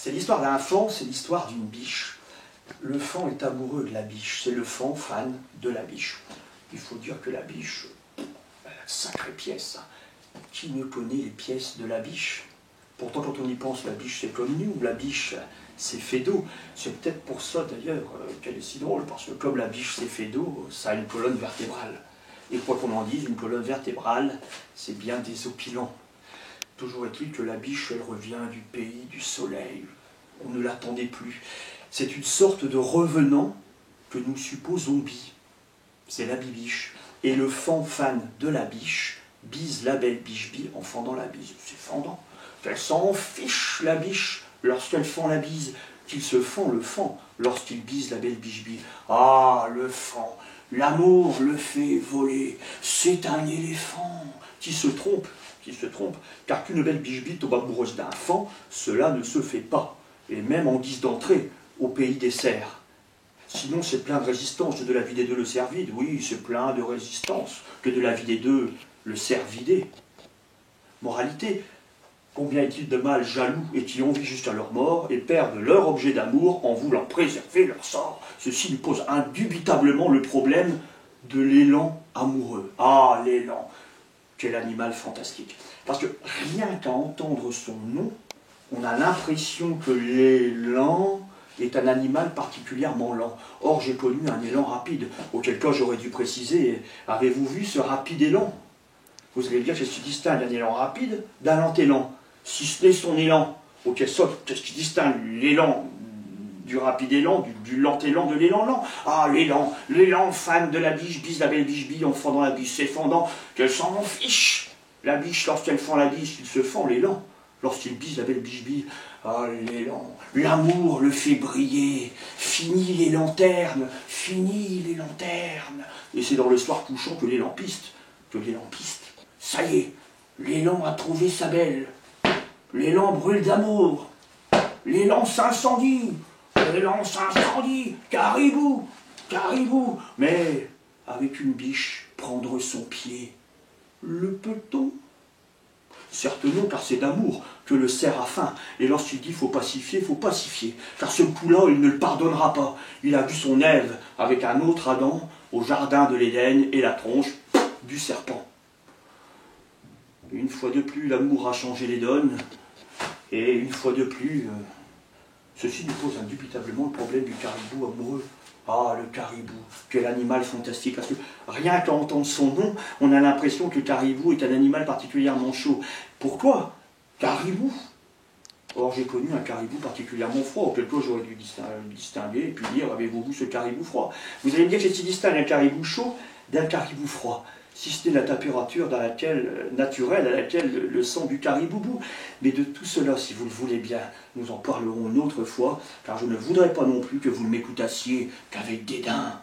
C'est l'histoire d'un faon, c'est l'histoire d'une biche. Le faon est amoureux de la biche, c'est le faon fan de la biche. Il faut dire que la biche, elle a de sacrées pièces. Qui ne connaît les pièces de la biche? Pourtant, quand on y pense, la biche c'est comme nous, la biche c'est fait d'eau. C'est peut-être pour ça d'ailleurs qu'elle est si drôle, parce que comme la biche c'est fait d'eau, ça a une colonne vertébrale. Et quoi qu'on en dise, une colonne vertébrale, c'est bien désopilant. Toujours est-il que la biche, elle revient du pays du soleil. On ne l'attendait plus. C'est une sorte de revenant que nous supposons bi. C'est la bibiche. Et le faon fan de la biche bise la belle biche bi en fendant la bise. C'est fendant. Elle s'en fiche, la biche, lorsqu'elle fend la bise, qu'il se fend le faon lorsqu'il bise la belle biche bi. Ah, le faon, l'amour le fait voler. C'est un éléphant qui se trompe, car qu'une belle biche bi tombe amoureuse d'un faon, cela ne se fait pas. Et même en guise d'entrée au pays des cerfs. Sinon, c'est plein de résistance que de la vie des deux le cerf vide. Oui, c'est plein de résistance que de la vie des deux le cerf vidé. Moralité, combien est-il de mâles jaloux et qui ont vie jusqu'à leur mort et perdent leur objet d'amour en voulant préserver leur sort. Ceci nous pose indubitablement le problème de l'élan amoureux. Ah, l'élan, quel animal fantastique. Parce que rien qu'à entendre son nom, on a l'impression que l'élan est un animal particulièrement lent. Or, j'ai connu un élan rapide, auquel cas j'aurais dû préciser, avez-vous vu ce rapide élan? Vous allez me dire qu'est-ce qui distingue un élan rapide d'un lent élan? Si ce n'est son élan, auquel sorte, qu'est-ce qui distingue l'élan du rapide élan, du lent élan de l'élan lent? Ah, l'élan fan de la biche, bise la belle biche bille en fendant la biche, c'est fendant, qu'elle s'en fiche. La biche, lorsqu'elle fend la biche, il se fend l'élan. Lorsqu'il bise la belle biche bille, ah, l'élan, l'amour le fait briller, fini les lanternes, Et c'est dans le soir couchant que l'élan piste, ça y est, l'élan a trouvé sa belle, l'élan brûle d'amour, l'élan s'incendie, caribou, mais avec une biche prendre son pied, le peut-on? Certes non, car c'est d'amour que le cerf a faim. Et lorsqu'il dit faut pacifier, car ce coup-là, il ne le pardonnera pas. Il a vu son Ève avec un autre Adam au jardin de l'Éden et la tronche du serpent. Une fois de plus, l'amour a changé les donnes. Et une fois de plus, ceci nous pose indubitablement le problème du caribou amoureux. Ah, le caribou, quel animal fantastique, parce que rien qu'à entendre son nom, on a l'impression que le caribou est un animal particulièrement chaud. Pourquoi? Caribou. Or, j'ai connu un caribou particulièrement froid, auquel cas j'aurais dû distinguer et puis dire, avez-vous vu ce caribou froid? Vous allez me dire qu'est-ce qui distingue un caribou chaud d'un caribou froid, si ce n'est la température naturelle à laquelle le sang du caribou bout. Mais de tout cela, si vous le voulez bien, nous en parlerons une autre fois, car je ne voudrais pas non plus que vous ne m'écoutassiez qu'avec dédain.